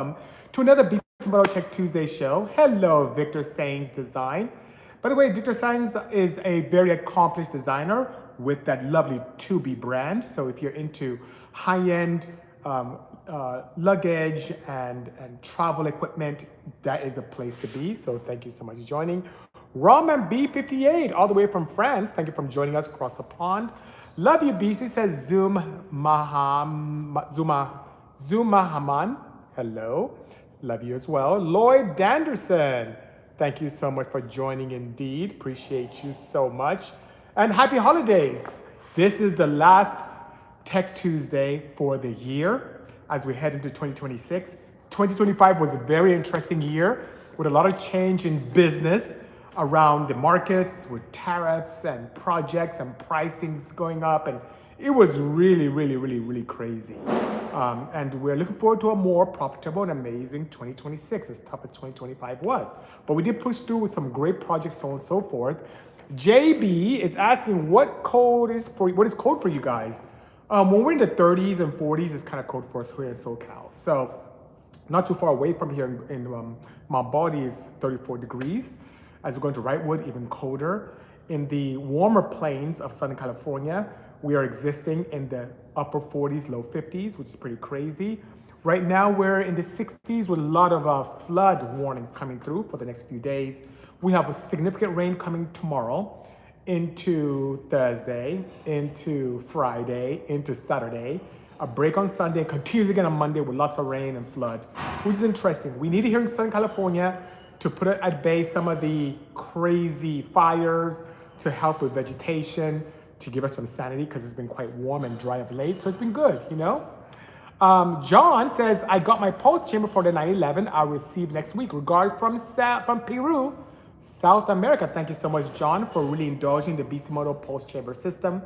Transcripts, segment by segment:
to another Bisimoto Tech Tuesday show. Hello, Victor Sainz Design. By the way, Victor Sainz is a very accomplished designer with that lovely 2B brand. So if you're into high-end luggage and travel equipment, that is the place to be. So thank you so much for joining. Raman B58, all the way from France. Thank you for joining us across the pond. Love you, BC, says Zuma Haman. Hello. Love you as well. Lloyd Danderson. Thank you so much for joining indeed. Appreciate you so much. And happy holidays. This is the last Tech Tuesday for the year as we head into 2026. 2025 was a very interesting year with a lot of change in business around the markets with tariffs and projects and pricings going up. And it was really crazy. And we're looking forward to a more profitable and amazing 2026, as tough as 2025 was. But we did push through with some great projects, so on and so forth. JB is asking what code is code for you guys? When we're in the 30s and 40s, it's kind of code for us here in SoCal. So not too far away from here in my body is 34 degrees. As we're going to Wrightwood, even colder. In the warmer plains of Southern California, we are existing in the upper 40s, low 50s, which is pretty crazy. Right now, we're in the 60s with a lot of flood warnings coming through for the next few days. We have a significant rain coming tomorrow into Thursday, into Friday, into Saturday, a break on Sunday, and continues again on Monday with lots of rain and flood, which is interesting. We need it here in Southern California to put at bay some of the crazy fires, to help with vegetation, to give us some sanity because it's been quite warm and dry of late. So it's been good, you know? John says, I got my pulse chamber for the 911. I'll receive next week. Regards from Peru, South America. Thank you so much, John, for really indulging the Bisimoto pulse chamber system.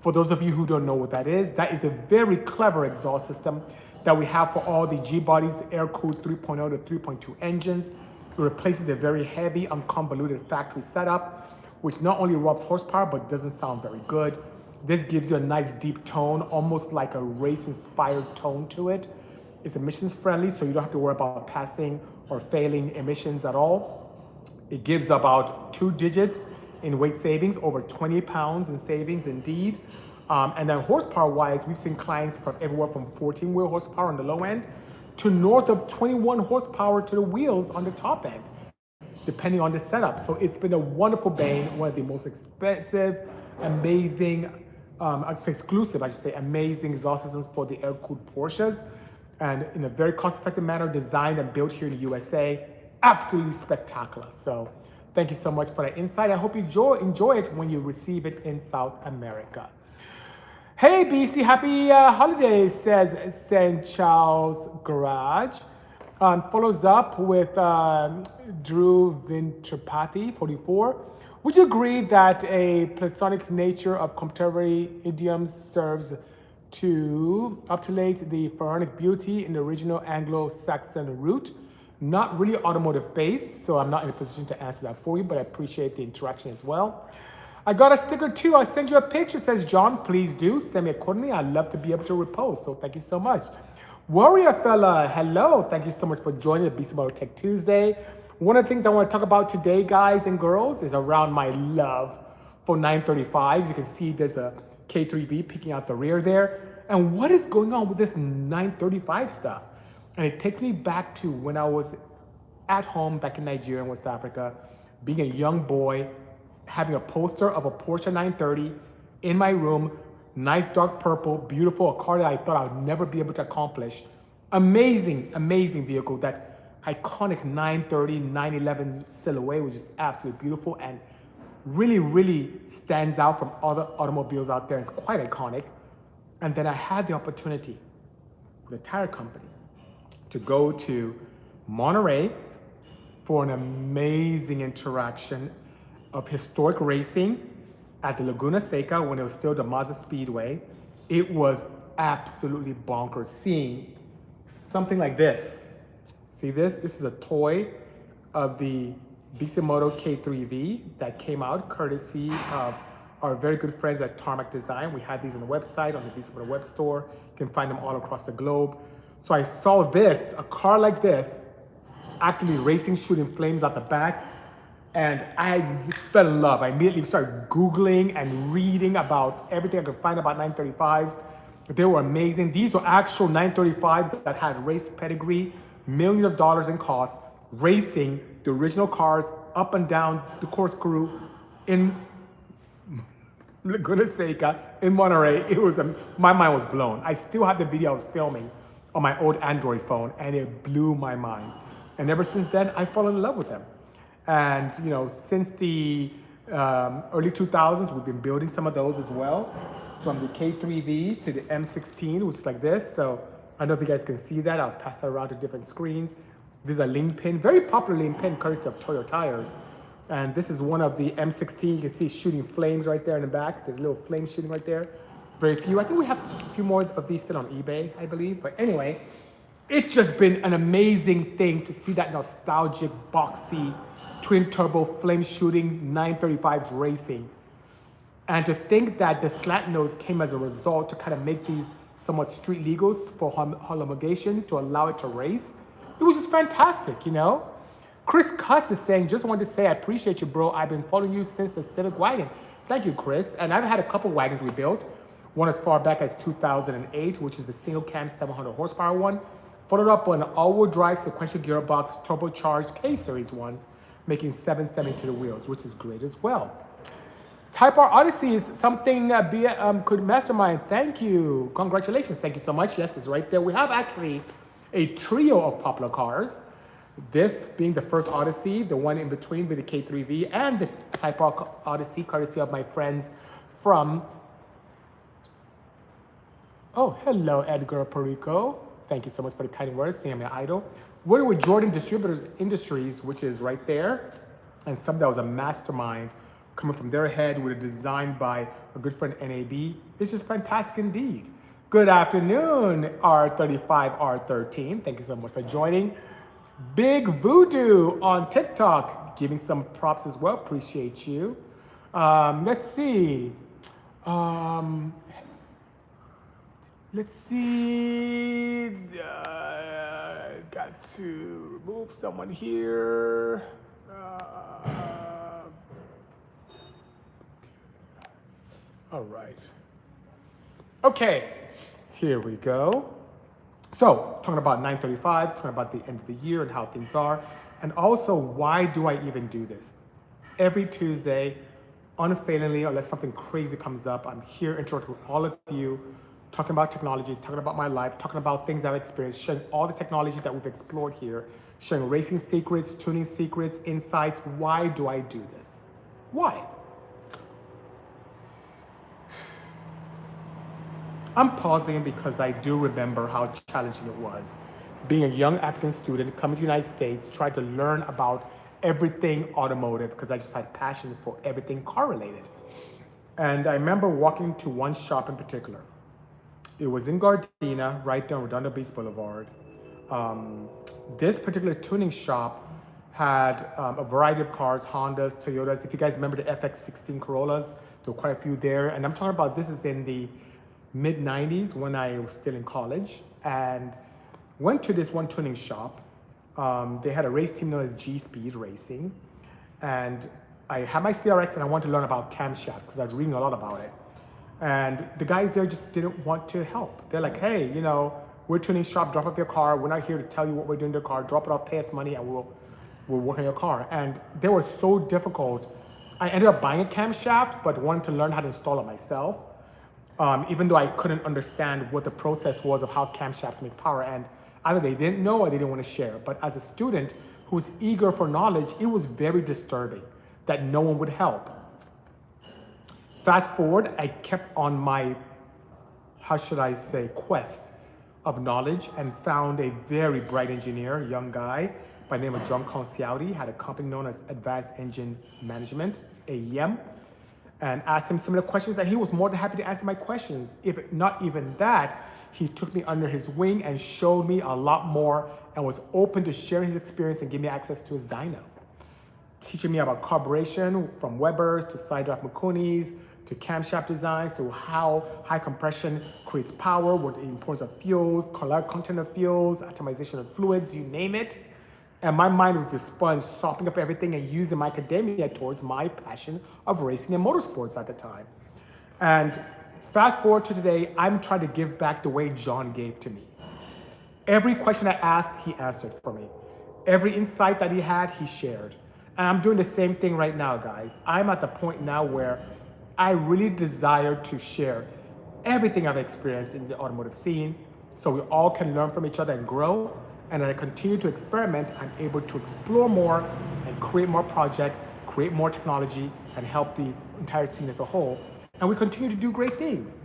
For those of you who don't know what that is a very clever exhaust system that we have for all the G-Bodies air-cooled 3.0 to 3.2 engines. It replaces the very heavy, unconvoluted factory setup, which not only robs horsepower, but doesn't sound very good. This gives you a nice deep tone, almost like a race-inspired tone to it. It's emissions friendly, so you don't have to worry about passing or failing emissions at all. It gives about 2 digits in weight savings, over 20 pounds in savings indeed. And then horsepower-wise, we've seen clients from everywhere from 14-wheel horsepower on the low end to north of 21 horsepower to the wheels on the top end, depending on the setup. So it's been a wonderful bane, one of the most expensive, amazing, amazing exhaust systems for the air-cooled Porsches, and in a very cost-effective manner, designed and built here in the USA. Absolutely spectacular. So thank you so much for that insight. I hope you enjoy it when you receive it in South America. Hey BC, happy holidays, says St. Charles Garage. Follows up with Drew Vintrapati, 44. Would you agree that a platonic nature of contemporary idioms serves to obtulate the pharaonic beauty in the original Anglo-Saxon root? Not really automotive based, so I'm not in a position to answer that for you, but I appreciate the interaction as well. I got a sticker too. I'll send you a picture, says John. Please do send me accordingly. I'd love to be able to repost, so thank you so much. Warrior fella, hello. Thank you so much for joining the Bisimoto Tech Tuesday. One of the things I want to talk about today, guys and girls, is around my love for 935s. You can see there's a K3V peeking out the rear there. And what is going on with this 935 stuff? And it takes me back to when I was at home back in Nigeria and West Africa, being a young boy, having a poster of a Porsche 930 in my room, nice dark purple, beautiful, a car that I thought I would never be able to accomplish. Amazing, amazing vehicle. That iconic 930, 911 silhouette was just absolutely beautiful and really stands out from other automobiles out there. It's quite iconic. And then I had the opportunity with a tire company to go to Monterey for an amazing interaction of historic racing at the Laguna Seca when it was still the Mazda Speedway. It was absolutely bonkers seeing something like this. See this? This is a toy of the Bisimoto K3V that came out courtesy of our very good friends at Tarmac Design. We had these on the website, on the Bisimoto web store. You can find them all across the globe. So I saw this, a car like this, actually racing, shooting flames out the back. And I fell in love. I immediately started Googling and reading about everything I could find about 935s. They were amazing. These were actual 935s that had race pedigree, millions of dollars in cost, racing the original cars up and down the corkscrew in Laguna Seca, in Monterey. It was, my mind was blown. I still have the video I was filming on my old Android phone, and it blew my mind. And ever since then, I've fallen in love with them. And you know, since the early 2000s, we've been building some of those as well, from the K3V to the M16, which is like this. So I don't know if you guys can see that. I'll pass it around to different screens. This is a link pin, very popular link pin, courtesy of Toyo Tires. And this is one of the M16. You can see shooting flames right there in the back. There's a little flame shooting right there. Very few. I think we have a few more of these still on eBay, I believe. But anyway, it's just been an amazing thing to see that nostalgic, boxy, twin turbo, flame shooting 935s racing. And to think that the slat nose came as a result to kind of make these somewhat street legals for homologation to allow it to race. It was just fantastic, you know? Chris Cutts is saying, just wanted to say, I appreciate you, bro. I've been following you since the Civic wagon. Thank you, Chris. And I've had a couple wagons we built. One as far back as 2008, which is the single cam 700 horsepower one. Followed up on an all-wheel drive sequential gearbox turbocharged K-Series one, making 770 to the wheels, which is great as well. Type R Odyssey is something could mastermind. Thank you. Congratulations. Thank you so much. Yes, it's right there. We have actually a trio of popular cars. This being the first Odyssey, the one in between with the K3V, and the Type R Odyssey, courtesy of my friends from... Oh, hello, Edgar Perico. Thank you so much for the kind words, saying I'm an idol. We're with Jordan Distributors Industries, which is right there. And something that was a mastermind coming from their head with a design by a good friend, NAB. It's just fantastic indeed. Good afternoon, R35, R13. Thank you so much for joining. Big Voodoo on TikTok, giving some props as well. Appreciate you. Let's see. Got to remove someone here. All right. Okay, here we go. So, talking about 935s, talking about the end of the year and how things are, and also why do I even do this? Every Tuesday, unfailingly, unless something crazy comes up, I'm here interacting with all of you, talking about technology, talking about my life, talking about things I've experienced, sharing all the technology that we've explored here, sharing racing secrets, tuning secrets, insights. Why do I do this? Why? I'm pausing because I do remember how challenging it was. Being a young African student, coming to the United States, trying to learn about everything automotive because I just had passion for everything car related. And I remember walking to one shop in particular. It was in Gardena, right there on Redondo Beach Boulevard. This particular tuning shop had a variety of cars, Hondas, Toyotas. If you guys remember the FX16 Corollas, there were quite a few there. And I'm talking about, this is in the mid-90s when I was still in college, and went to this one tuning shop. They had a race team known as G-Speed Racing, and I had my CRX and I wanted to learn about camshafts because I was reading a lot about it. And the guys there just didn't want to help. They're like, hey, you know, we're tuning shop, drop off your car. We're not here to tell you what we're doing to your car. Drop it off, pay us money, and we'll work on your car. And they were so difficult. I ended up buying a camshaft, but wanted to learn how to install it myself. Even though I couldn't understand what the process was of how camshafts make power, and either they didn't know or they didn't want to share. But as a student who was eager for knowledge, it was very disturbing that no one would help. Fast forward, I kept on my, how should I say, quest of knowledge, and found a very bright engineer, young guy by the name of John Conciauti, had a company known as Advanced Engine Management, AEM. And asked him similar questions, and he was more than happy to answer my questions. If not even that, he took me under his wing and showed me a lot more and was open to sharing his experience and give me access to his dyno. Teaching me about carburation from Weber's to side drive Makunis to camshaft designs, to how high compression creates power, what the importance of fuels, caloric content of fuels, atomization of fluids, you name it. And my mind was the sponge, sopping up everything and using my academia towards my passion of racing and motorsports at the time. And fast forward to today, I'm trying to give back the way John gave to me. Every question I asked, he answered for me. Every insight that he had, he shared. And I'm doing the same thing right now, guys. I'm at the point now where I really desire to share everything I've experienced in the automotive scene so we all can learn from each other and grow. And as I continue to experiment, I'm able to explore more and create more projects, create more technology, and help the entire scene as a whole. And we continue to do great things.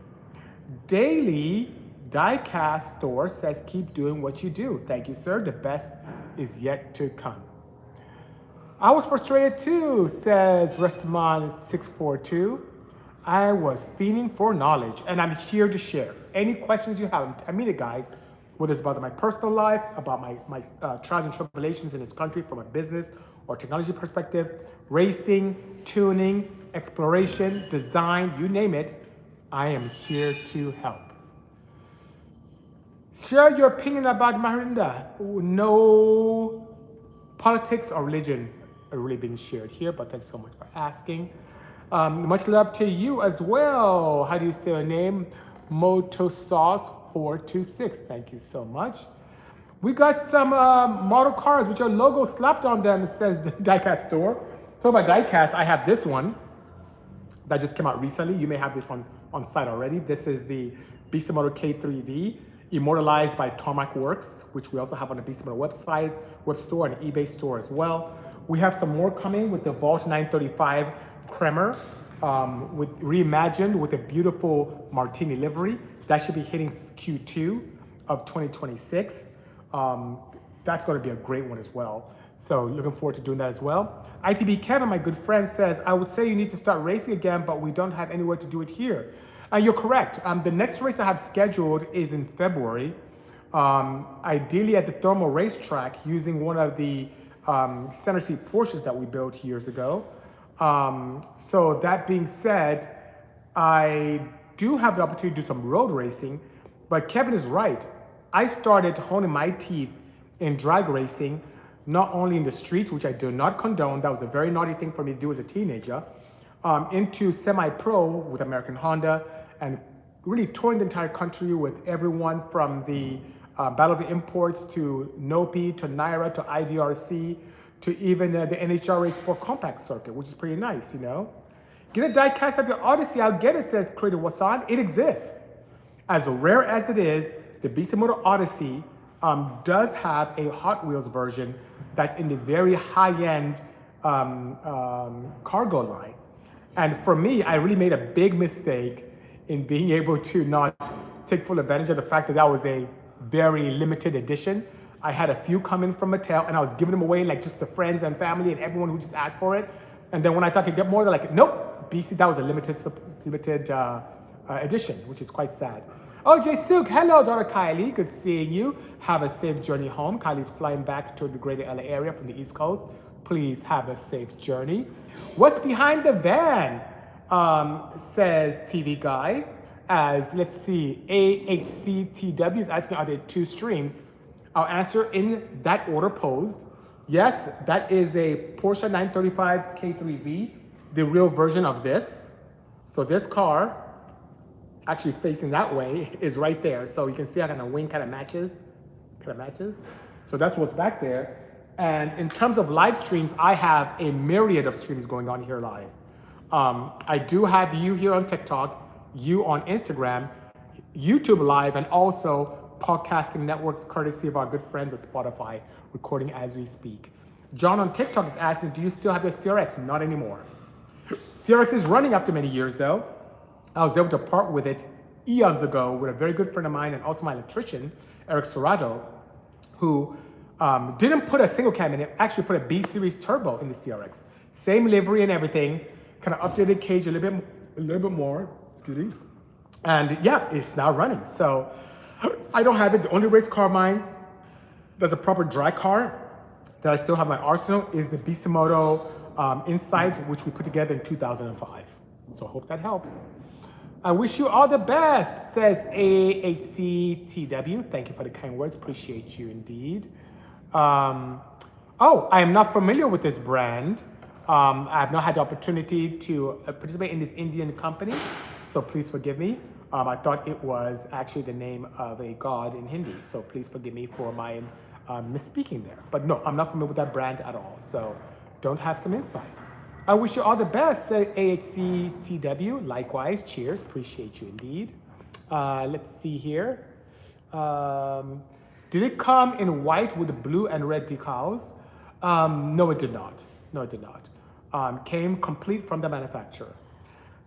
Daily Diecast Store says, keep doing what you do. Thank you, sir. The best is yet to come. I was frustrated too, says Restaman642. I was fiending for knowledge, and I'm here to share. Any questions you have, I mean it, guys, whether it's about my personal life, about my trials and tribulations in this country from a business or technology perspective, racing, tuning, exploration, design, you name it, I am here to help. Share your opinion about Marinda. No politics or religion are really being shared here, but thanks so much for asking. Much love to you as well. How do you say your name? Motosauce426. Thank you so much. We got some model cars with your logo slapped on them, says the Diecast Store. Talk about diecast, I have this one that just came out recently. You may have this on site already. This is the Bisimoto K3V, immortalized by Tarmac Works, which we also have on the Bisimoto website, web store, and eBay store as well. We have some more coming with the Vault 935 Kremer, reimagined with a beautiful Martini livery. That should be hitting Q2 of 2026. That's going to be a great one as well. So looking forward to doing that as well. ITB Kevin, my good friend, says, I would say you need to start racing again, but we don't have anywhere to do it here. You're correct. The next race I have scheduled is in February, ideally at the Thermal Racetrack using one of the center seat Porsches that we built years ago. So that being said, I do have the opportunity to do some road racing, but Kevin is right. I started honing my teeth in drag racing, not only in the streets, which I do not condone, that was a very naughty thing for me to do as a teenager, into semi-pro with American Honda, and really touring the entire country with everyone from the Battle of the Imports to NOPI, to NYRA, to IDRC, to even the NHRA Race Sport Compact Circuit, which is pretty nice, you know. Get a diecast of your Odyssey, I'll get it, says Creative Wasan. It exists. As rare as it is, the Bisimoto Odyssey does have a Hot Wheels version that's in the very high-end cargo line. And for me, I really made a big mistake in being able to not take full advantage of the fact that that was a very limited edition. I had a few come in from Mattel, and I was giving them away like just to friends and family and everyone who just asked for it. And then when I thought I could get more, they're like, nope, BC, that was a limited edition, which is quite sad. Oh, Jay Suk, hello, daughter Kylie, good seeing you. Have a safe journey home. Kylie's flying back to the greater LA area from the East Coast. Please have a safe journey. What's behind the van? Says TV Guy. As, let's see, AHCTW is asking, are there two streams? I'll answer in that order posed. Yes, that is a Porsche 935 K3V, the real version of this. So this car, actually facing that way, is right there. So you can see how kind of wing kind of matches. So that's what's back there. And in terms of live streams, I have a myriad of streams going on here live. I do have you here on TikTok, you on Instagram, YouTube Live, and also podcasting networks courtesy of our good friends at Spotify, recording as we speak. John on TikTok is asking, do you still have your CRX? Not anymore. CRX is running after many years though. I was able to part with it eons ago with a very good friend of mine and also my electrician, Eric Serrato, who didn't put a single cam in it, actually put a B series turbo in the CRX. Same livery and everything, kind of updated cage a little bit more, excuse me. And yeah, it's now running. So I don't have it. The only race car of mine that's a proper dry car that I still have in my arsenal is the Bisimoto Insight, which we put together in 2005. So I hope that helps. I wish you all the best, says AHCTW. Thank you for the kind words. Appreciate you indeed. Oh, I am not familiar with this brand. I have not had the opportunity to participate in this Indian company, so please forgive me. I thought it was actually the name of a god in Hindi, so please forgive me for my misspeaking there. But no, I'm not familiar with that brand at all, so don't have some insight. I wish you all the best, say AHCTW. Likewise, cheers, appreciate you indeed. Let's see here. Did it come in white with blue and red decals? No, it did not. No, it did not. Came complete from the manufacturer.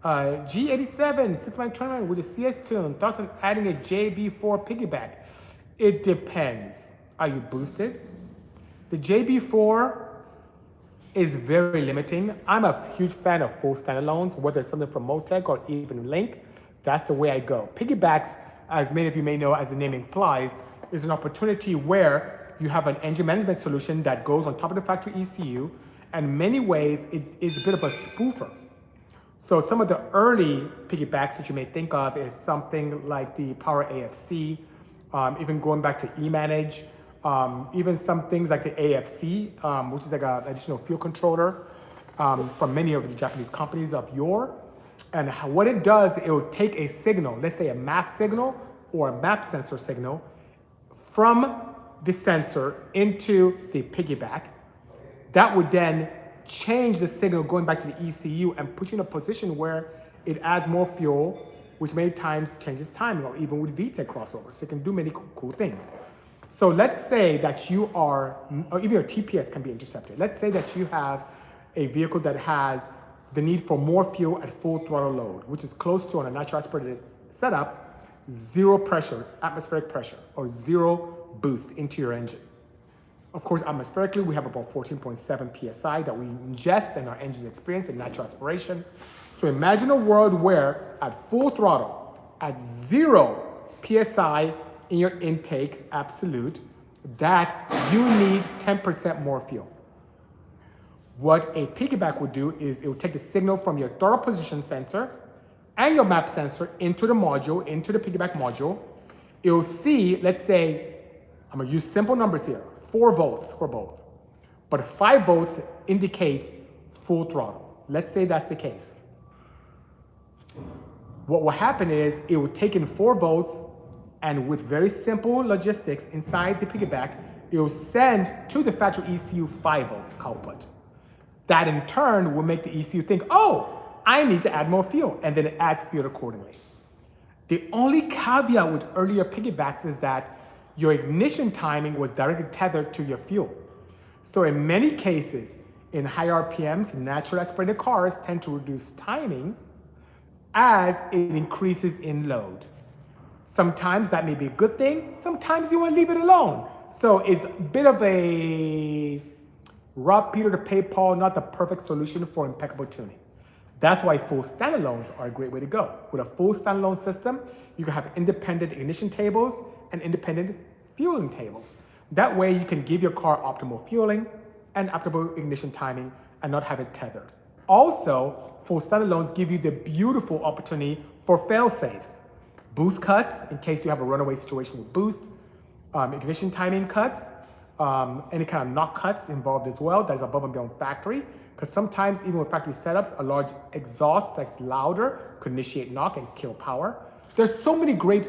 G87, 6-man tournament with a CS tune. Thoughts on adding a JB4 piggyback? It depends. Are you boosted? The JB4 is very limiting. I'm a huge fan of full standalones, whether it's something from Motec or even Link. That's the way I go. Piggybacks, as many of you may know, as the name implies, is an opportunity where you have an engine management solution that goes on top of the factory ECU, and in many ways, it is a bit of a spoofer. So some of the early piggybacks that you may think of is something like the Power AFC, even going back to eManage, even some things like the AFC, which is like an additional fuel controller from many of the Japanese companies of yore. And what it does, it will take a signal, let's say a map signal or a map sensor signal, from the sensor into the piggyback. That would then change the signal going back to the ECU and put you in a position where it adds more fuel, which many times changes timing, or even with VTEC crossovers. So it can do many cool things. So let's say that you are, or even your TPS can be intercepted. Let's say that you have a vehicle that has the need for more fuel at full throttle load, which is close to, on a natural aspirated setup, zero pressure, atmospheric pressure, or zero boost into your engine. Of course, atmospherically, we have about 14.7 PSI that we ingest and our engines experience in natural aspiration. So imagine a world where at full throttle, at 0 PSI in your intake, absolute, that you need 10% more fuel. What a piggyback would do is it would take the signal from your throttle position sensor and your map sensor into the module, into the piggyback module. It will see, let's say, I'm gonna use simple numbers here, 4 volts for both. But 5 volts indicates full throttle. Let's say that's the case. What will happen is it will take in 4 volts, and with very simple logistics inside the piggyback, it will send to the factory ECU 5 volts output. That in turn will make the ECU think, oh, I need to add more fuel, and then it adds fuel accordingly. The only caveat with earlier piggybacks is that your ignition timing was directly tethered to your fuel. So in many cases, in high RPMs, naturally aspirated cars tend to reduce timing as it increases in load. Sometimes that may be a good thing, sometimes you want to leave it alone. So it's a bit of a rob Peter to pay Paul, not the perfect solution for impeccable tuning. That's why full standalones are a great way to go. With a full standalone system, you can have independent ignition tables and independent fueling tables. That way you can give your car optimal fueling and optimal ignition timing and not have it tethered. Also, full standalones give you the beautiful opportunity for fail-safes. Boost cuts, in case you have a runaway situation with boost, ignition timing cuts, any kind of knock cuts involved as well, that's above and beyond factory, because sometimes even with factory setups, a large exhaust that's louder could initiate knock and kill power. There's so many great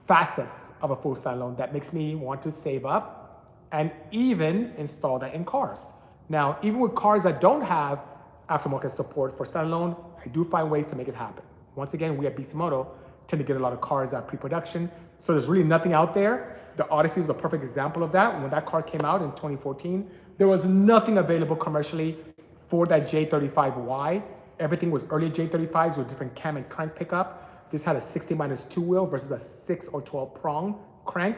facets of a full standalone that makes me want to save up and even install that in cars. Now, even with cars that don't have aftermarket support for standalone, I do find ways to make it happen. Once again, we at Bisimoto tend to get a lot of cars that are pre-production, so there's really nothing out there. The Odyssey was a perfect example of that. When that car came out in 2014, there was nothing available commercially for that J35Y. Everything was early J35s with different cam and crank pickup. This had a 60-2 wheel versus a 6 or 12 prong crank.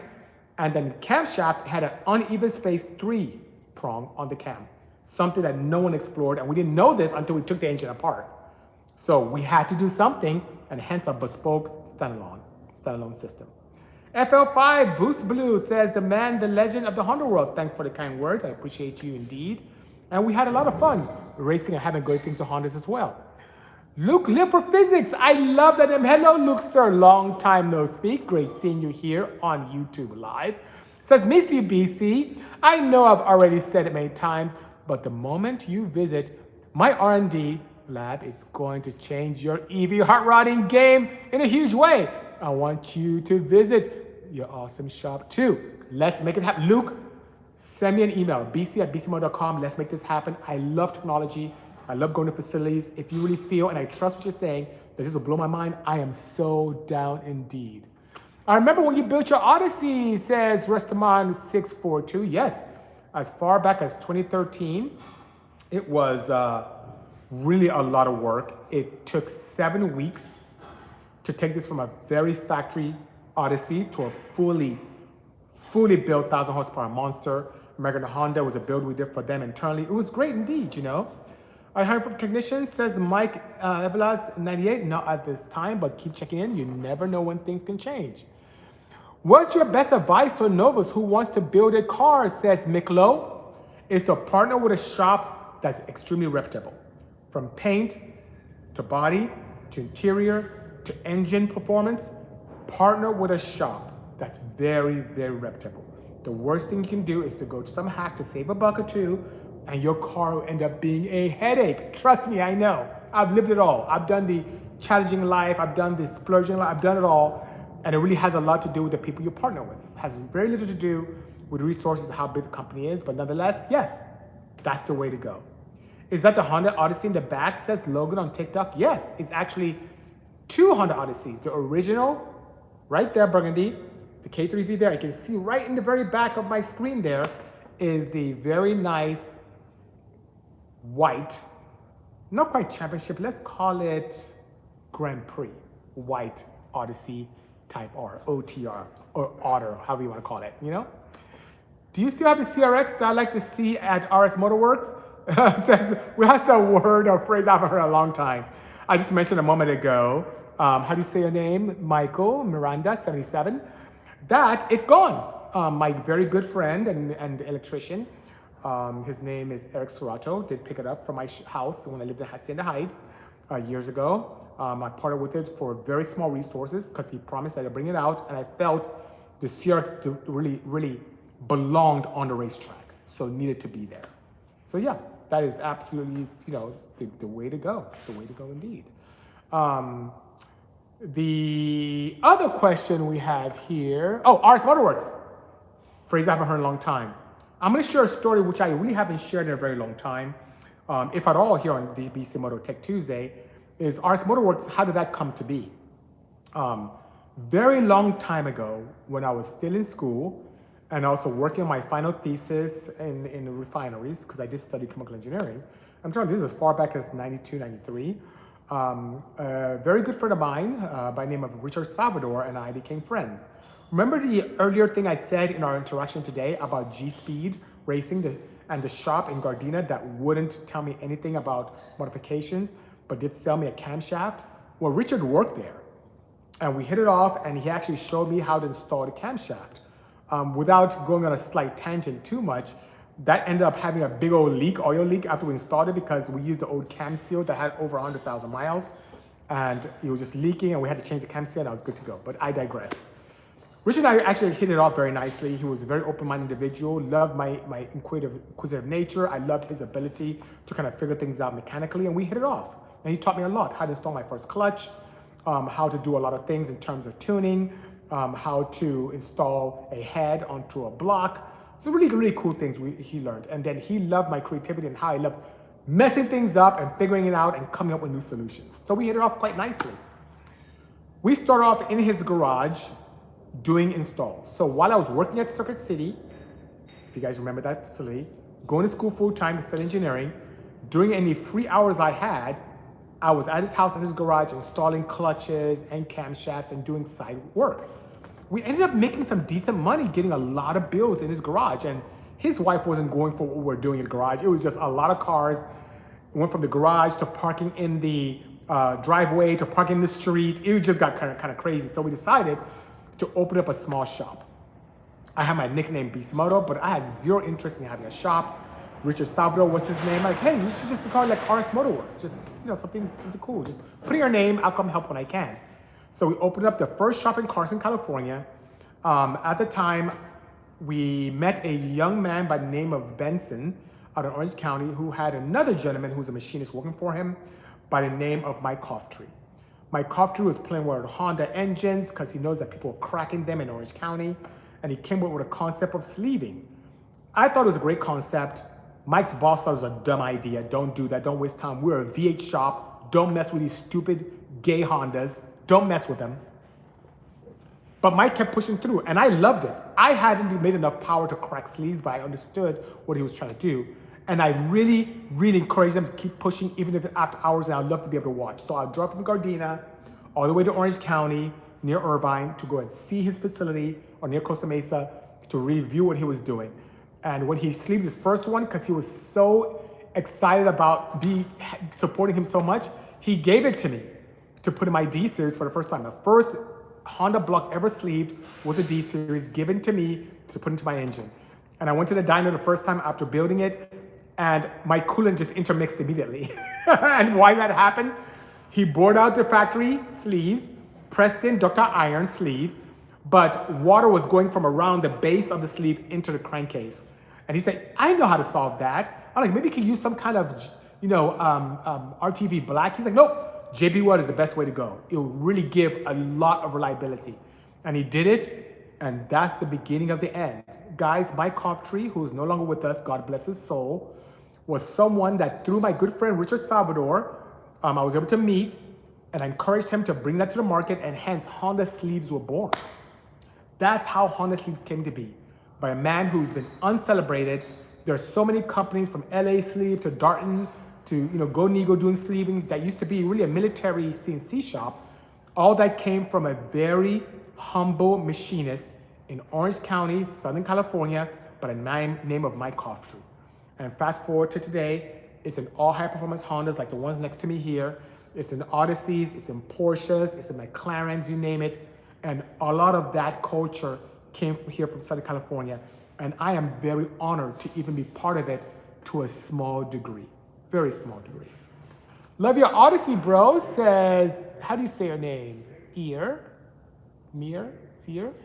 And then camshaft had an uneven space 3 prong on the cam, something that no one explored. And we didn't know this until we took the engine apart. So we had to do something, and hence a bespoke standalone system. FL5 Boost Blue says, the man, the legend of the Honda world. Thanks for the kind words. I appreciate you indeed. And we had a lot of fun racing and having great things with Hondas as well. Luke, live for physics. I love that name. Hello, Luke, sir. Long time no speak. Great seeing you here on YouTube Live. Says, miss you, BC. I know I've already said it many times, but the moment you visit my R&D lab, it's going to change your EV hot rodding game in a huge way. I want you to visit your awesome shop too. Let's make it happen. Luke, send me an email, bc@bisimoto.com. Let's make this happen. I love technology. I love going to facilities. If you really feel, and I trust what you're saying, that this will blow my mind, I am so down indeed. I remember when you built your Odyssey, says Restaman642. Yes, as far back as 2013, it was really a lot of work. It took 7 weeks to take this from a very factory Odyssey to a fully built 1,000 horsepower monster. American Honda was a build we did for them internally. It was great indeed, you know. I heard from technicians, says Mike Evelas 98, not at this time, but keep checking in. You never know when things can change. What's your best advice to a novice who wants to build a car, says Miklo? Is to partner with a shop that's extremely reputable. From paint, to body, to interior, to engine performance, partner with a shop that's very, very reputable. The worst thing you can do is to go to some hack to save a buck or two, and your car will end up being a headache. Trust me, I know. I've lived it all. I've done the challenging life, I've done the splurging life, I've done it all. And it really has a lot to do with the people you partner with. It has very little to do with resources, how big the company is, but nonetheless, yes, that's the way to go. Is that the Honda Odyssey in the back, says Logan on TikTok? Yes, it's actually 2 Honda Odysseys. The original, right there, burgundy, the K3V there. You can see right in the very back of my screen there is the very nice white, not quite championship, let's call it Grand Prix, white Odyssey Type R, OTR, or Otter, however you want to call it, you know? Do you still have the CRX that I like to see at RS Motorworks? Says, well, that's a word or phrase I haven't heard in a long time. I just mentioned a moment ago, how do you say your name? Michael Miranda, 77. That, it's gone. My very good friend and electrician, his name is Eric Sorato, did pick it up from my house when I lived in Hacienda Heights years ago. I partnered with it for very small resources because he promised that I'd bring it out, and I felt the CRX really belonged on the racetrack, so it needed to be there. So yeah, that is absolutely, you know, the way to go, indeed. The other question we have here, oh, RS Motorworks, phrase I haven't heard in a long time. I'm going to share a story which I really haven't shared in a very long time, if at all, here on the Bisimoto Tech2sDay, is RS Motorworks. How did that come to be? Very long time ago, when I was still in school and also working on my final thesis in refineries, because I did study chemical engineering. I'm telling you, this is as far back as 92, 93. A very good friend of mine by the name of Richard Salvador and I became friends. Remember the earlier thing I said in our interaction today about G-Speed Racing and the shop in Gardena that wouldn't tell me anything about modifications, but did sell me a camshaft? Well, Richard worked there, and we hit it off, and he actually showed me how to install the camshaft. Without going on a slight tangent too much, that ended up having a big old leak, oil leak, after we installed it because we used the old cam seal that had over 100,000 miles, and it was just leaking, and we had to change the cam seal, and I was good to go, but I digress. Richard and I actually hit it off very nicely. He was a very open-minded individual, loved my inquisitive nature. I loved his ability to kind of figure things out mechanically, and we hit it off. And he taught me a lot, how to install my first clutch, how to do a lot of things in terms of tuning, how to install a head onto a block. So really cool things he learned. And then he loved my creativity and how I loved messing things up and figuring it out and coming up with new solutions. So we hit it off quite nicely. We started off in his garage doing installs. So while I was working at Circuit City, if you guys remember that facility, going to school full-time to study engineering, during any free hours I had, I was at his house in his garage installing clutches and camshafts and doing side work. We ended up making some decent money, getting a lot of bills in his garage, and his wife wasn't going for what we were doing in the garage. It was just a lot of cars. We went from the garage to parking in the driveway to parking in the street. It just got kind of crazy. So we decided to open up a small shop. I had my nickname Bisimoto, but I had zero interest in having a shop. Richard Salvador was his name. Like, hey, you should just be called like RS Motorworks. Just, something cool. Just put in your name, I'll come help when I can. So we opened up the first shop in Carson, California. At the time, we met a young man by the name of Benson out of Orange County who had another gentleman who's a machinist working for him by the name of Mike Coughtry. Mike Coughtry was playing with Honda engines because he knows that people are cracking them in Orange County, and he came up with a concept of sleeving. I thought it was a great concept. Mike's boss thought it was a dumb idea. Don't do that, don't waste time. We're a V8 shop. Don't mess with these stupid gay Hondas. Don't mess with them. But Mike kept pushing through, and I loved it. I hadn't made enough power to crack sleeves, but I understood what he was trying to do. And I really, really encouraged them to keep pushing, even if it's after hours, and I'd love to be able to watch. So I drove from Gardena all the way to Orange County, near Irvine, to go and see his facility, or near Costa Mesa, to review what he was doing. And when he sleeved his first one, because he was so excited about supporting him so much, he gave it to me to put in my D series for the first time. The first Honda block ever sleeved was a D series given to me to put into my engine. And I went to the dyno the first time after building it, and my coolant just intermixed immediately. And why that happened? He bored out the factory sleeves, pressed in ductile iron sleeves, but water was going from around the base of the sleeve into the crankcase. And he said, I know how to solve that. I'm like, maybe you can use some kind of, RTV black. He's like, nope, JB Weld is the best way to go. It'll really give a lot of reliability. And he did it, and that's the beginning of the end. Guys, Mike Coughtry, who's no longer with us, God bless his soul, was someone that through my good friend Richard Salvador, I was able to meet, and I encouraged him to bring that to the market, and hence Honda sleeves were born. That's how Honda sleeves came to be, by a man who's been uncelebrated. There are so many companies from LA Sleeve to Darton to Go Nego doing sleeving that used to be really a military CNC shop. All that came from a very humble machinist in Orange County, Southern California, by the name of Mike Coughtry. And fast forward to today, it's in all high-performance Hondas like the ones next to me here. It's in Odysseys, it's in Porsches, it's in McLarens, you name it. And a lot of that culture came here from Southern California. And I am very honored to even be part of it to a small degree, very small degree. Love your Odyssey, bro, says, how do you say your name? Mir?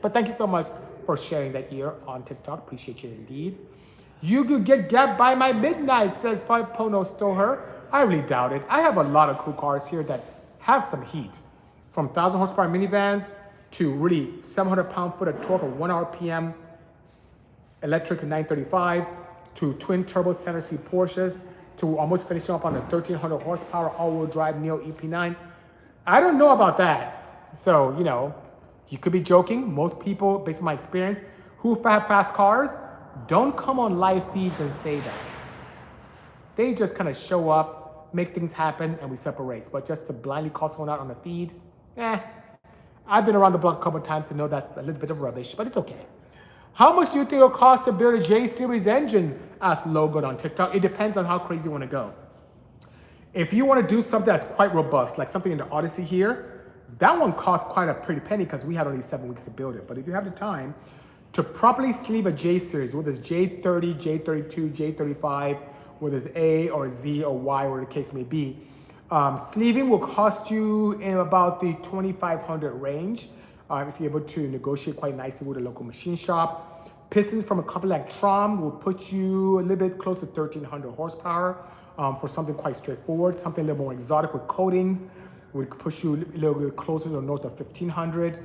But thank you so much for sharing that ear on TikTok. Appreciate you indeed. You could get gapped by my midnight, says 5 Pono Stoher. I really doubt it. I have a lot of cool cars here that have some heat. From 1,000 horsepower minivans to really 700 pound-foot of torque of 1 RPM, electric 935s, to twin turbo center seat Porsches, to almost finishing up on a 1,300 horsepower all-wheel drive Neo EP9. I don't know about that. So, you could be joking. Most people, based on my experience, who have fast cars, don't come on live feeds and say that. They just kind of show up, make things happen, and we separate. But just to blindly call someone out on a feed, I've been around the block a couple of times to know that's a little bit of rubbish, but it's okay. How much do you think it'll cost to build a J-Series engine? Asked Logan on TikTok. It depends on how crazy you want to go. If you want to do something that's quite robust, like something in the Odyssey here, that one costs quite a pretty penny because we had only 7 weeks to build it. But if you have the time to properly sleeve a J-Series, whether it's J30, J32, J35, whether it's A or Z or Y, whatever the case may be, sleeving will cost you in about the $2,500 range if you're able to negotiate quite nicely with a local machine shop. Pistons from a company like Trom will put you a little bit close to 1,300 horsepower for something quite straightforward. Something a little more exotic with coatings would push you a little bit closer to north of 1,500.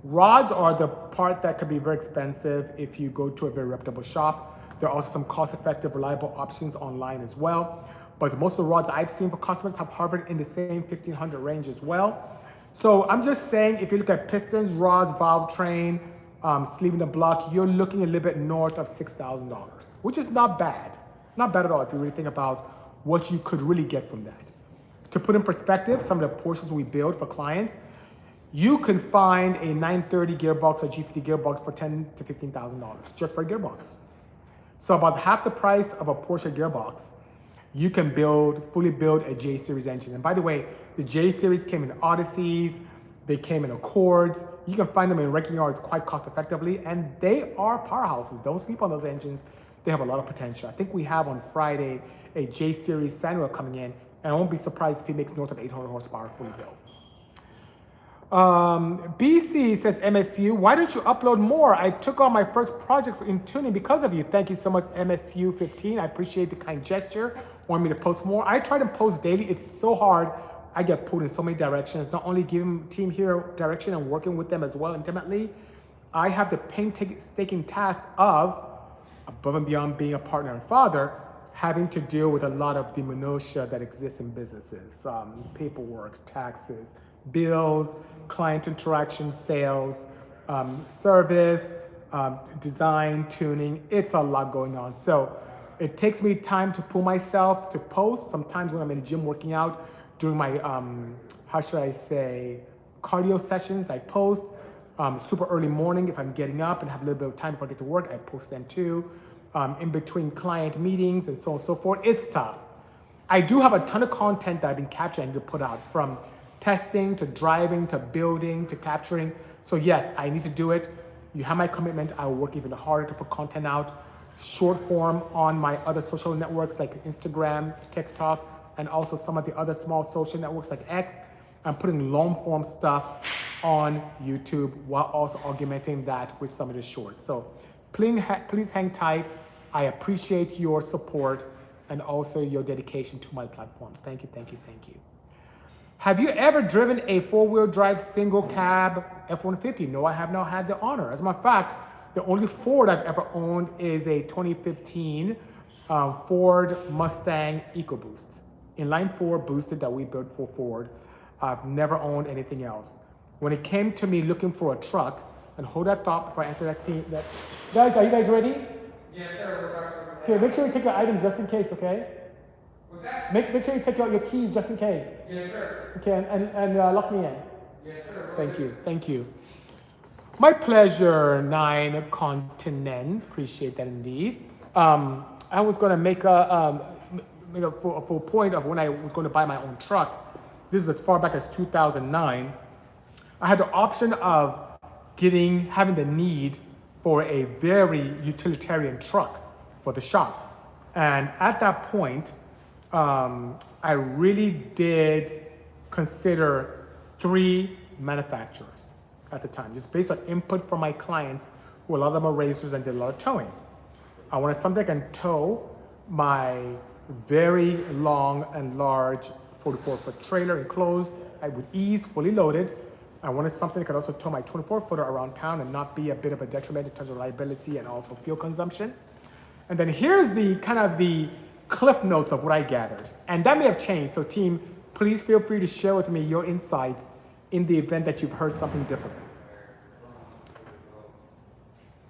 Rods are the part that can be very expensive if you go to a very reputable shop. There are also some cost-effective, reliable options online as well. But most of the rods I've seen for customers have hovered in the same 1,500 range as well. So I'm just saying, if you look at pistons, rods, valve train, sleeving the block, you're looking a little bit north of $6,000, which is not bad. Not bad at all if you really think about what you could really get from that. To put in perspective, some of the Porsches we build for clients, you can find a 930 gearbox or G50 gearbox for $10,000 to $15,000 just for a gearbox. So about half the price of a Porsche gearbox, you can fully build a J-Series engine. And by the way, the J-Series came in Odysseys, they came in Accords. You can find them in wrecking yards quite cost effectively, and they are powerhouses. Don't sleep on those engines. they have a lot of potential. I think we have on Friday a J Series Sandwell coming in, and I won't be surprised if he makes north of 800 horsepower fully built. BC says, MSU, why don't you upload more? I took on my first project in tuning because of you. Thank you so much, MSU15. I appreciate the kind gesture. Want me to post more? I try to post daily. It's so hard. I get pulled in so many directions, not only giving Team Hero direction and working with them as well intimately. I have the painstaking task of, above and beyond being a partner and father, having to deal with a lot of the minutiae that exist in businesses, paperwork, taxes, bills, client interaction, sales, service, design, tuning. It's a lot going on. So it takes me time to pull myself to post. Sometimes when I'm in the gym working out, during my, how should I say, cardio sessions, I post. Super early morning, if I'm getting up and have a little bit of time before I get to work, I post then too. In between client meetings and so on and so forth. It's tough. I do have a ton of content that I've been capturing to put out, from testing to driving to building to capturing. So yes, I need to do it. You have my commitment. I will work even harder to put content out, short form on my other social networks like Instagram, TikTok, and also some of the other small social networks like X. I'm putting long form stuff on YouTube while also augmenting that with some of the shorts. So please hang tight. I appreciate your support and also your dedication to my platform. Thank you, thank you, thank you. Have you ever driven a four-wheel drive single cab F-150? No, I have not had the honor. As a matter of fact, the only Ford I've ever owned is a 2015 Ford Mustang EcoBoost. Inline 4 boosted that we built for Ford. I've never owned anything else. When it came to me looking for a truck, and hold that thought before I answer that team. Guys, are you guys ready? Yes, sir. Okay, make sure you take your items just in case, okay? What's that? Make sure you take out your keys just in case. Yes, sir. Okay, and lock me in. Yes, sir. Thank you, thank you. My pleasure, 9 continents. Appreciate that indeed. I was gonna make a full point of when I was gonna buy my own truck. This is as far back as 2009. I had the option of having the need for a very utilitarian truck for the shop. And at that point, I really did consider 3 manufacturers at the time, just based on input from my clients, who a lot of them are racers and did a lot of towing. I wanted something that can tow my very long and large 44-foot trailer enclosed with ease, fully loaded. I wanted something that could also tow my 24-footer around town and not be a bit of a detriment in terms of reliability and also fuel consumption. And then here's the kind of the cliff notes of what I gathered. And that may have changed, so team, please feel free to share with me your insights in the event that you've heard something different.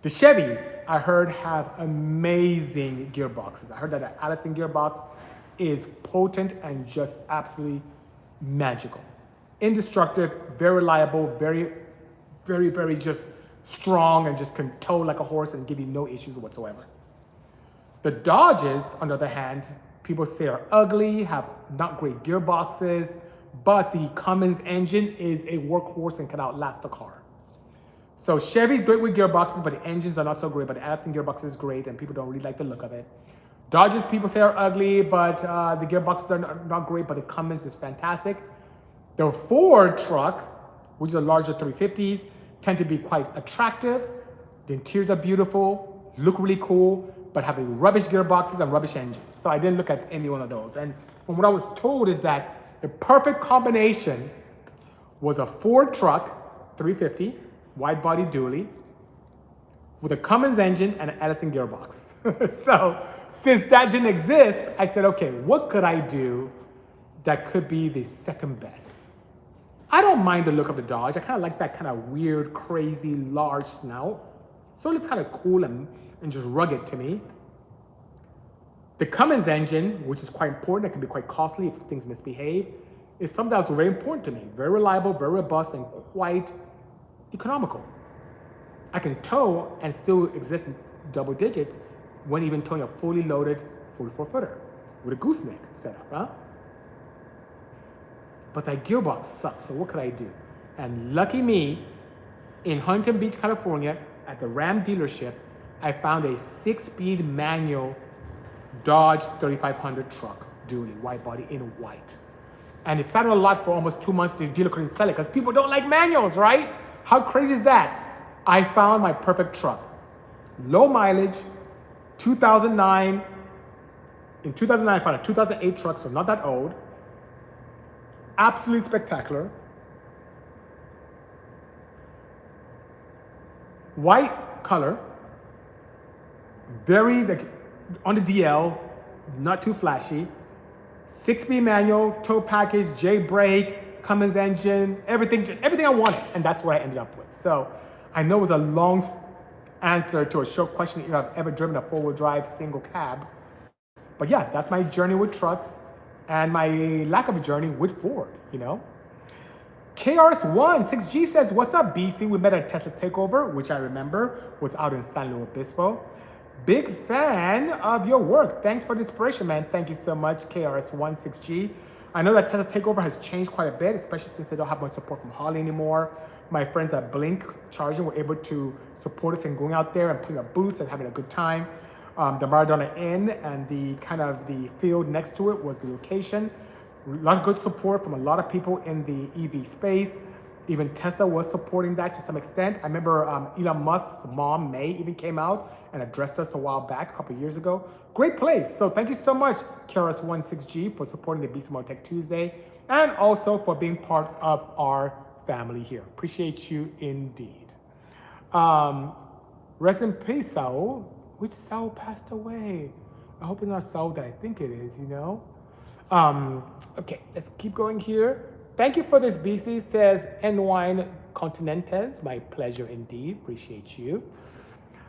The Chevys, I heard, have amazing gearboxes. I heard that the Allison gearbox is potent and just absolutely magical. Indestructible, very reliable, very, very, very just strong, and just can tow like a horse and give you no issues whatsoever. The Dodges, on the other hand, people say are ugly, have not great gearboxes, but the Cummins engine is a workhorse and can outlast the car. So Chevy's great with gearboxes, but the engines are not so great, but the Allison gearbox is great and people don't really like the look of it. Dodges, people say are ugly, but the gearboxes are not great, but the Cummins is fantastic. The Ford truck, which is a larger 350s, tend to be quite attractive. The interiors are beautiful, look really cool, but have rubbish gearboxes and rubbish engines. So I didn't look at any one of those. And from what I was told is that the perfect combination was a Ford truck, 350, wide body dually, with a Cummins engine and an Allison gearbox. So since that didn't exist, I said, okay, what could I do that could be the second best? I don't mind the look of the Dodge. I kind of like that kind of weird, crazy, large snout. So it looks kind of cool and just rugged to me. The Cummins engine, which is quite important, it can be quite costly if things misbehave, is something that's very important to me. Very reliable, very robust, and quite economical. I can tow and still exist in double digits when even towing a fully loaded 44-footer with a gooseneck setup, huh? But that gearbox sucks, so what could I do? And lucky me, in Huntington Beach, California, at the Ram dealership, I found a 6-speed manual Dodge 3500 truck, dually, white body in white. And it sat on a lot for almost 2 months. The dealer couldn't sell it because people don't like manuals, right? How crazy is that? I found my perfect truck. Low mileage, 2009. In 2009, I found a 2008 truck, so not that old. Absolutely spectacular. White color. Very, like, on the DL, not too flashy. 6-speed manual, tow package, J brake, Cummins engine, everything I wanted, and that's what I ended up with. So I know it was a long answer to a short question if I've ever driven a 4-wheel drive single cab. But yeah, that's my journey with trucks and my lack of a journey with Ford, you know? KRS1 6G says, what's up, BC? We met at Tesla Takeover, which I remember was out in San Luis Obispo. Big fan of your work. Thanks for the inspiration, man. Thank you so much, KRS1 6G. I know that Tesla Takeover has changed quite a bit, especially since they don't have much support from Holly anymore. My friends at Blink Charging were able to support us in going out there and putting up booths and having a good time. The Maradona Inn and the kind of the field next to it was the location. A lot of good support from a lot of people in the EV space. Even Tesla was supporting that to some extent. I remember Elon Musk's mom, May, even came out and addressed us a while back, a couple of years ago. Great place. So thank you so much, KRS16G, for supporting the Bisimoto Tech Tuesday and also for being part of our family here. Appreciate you indeed. Rest in peace, Saul. Which Saul passed away? I hope it's not Saul that I think it is, you know? Okay, let's keep going here. Thank you for this, BC, says N-Wine Continentes. My pleasure indeed, appreciate you.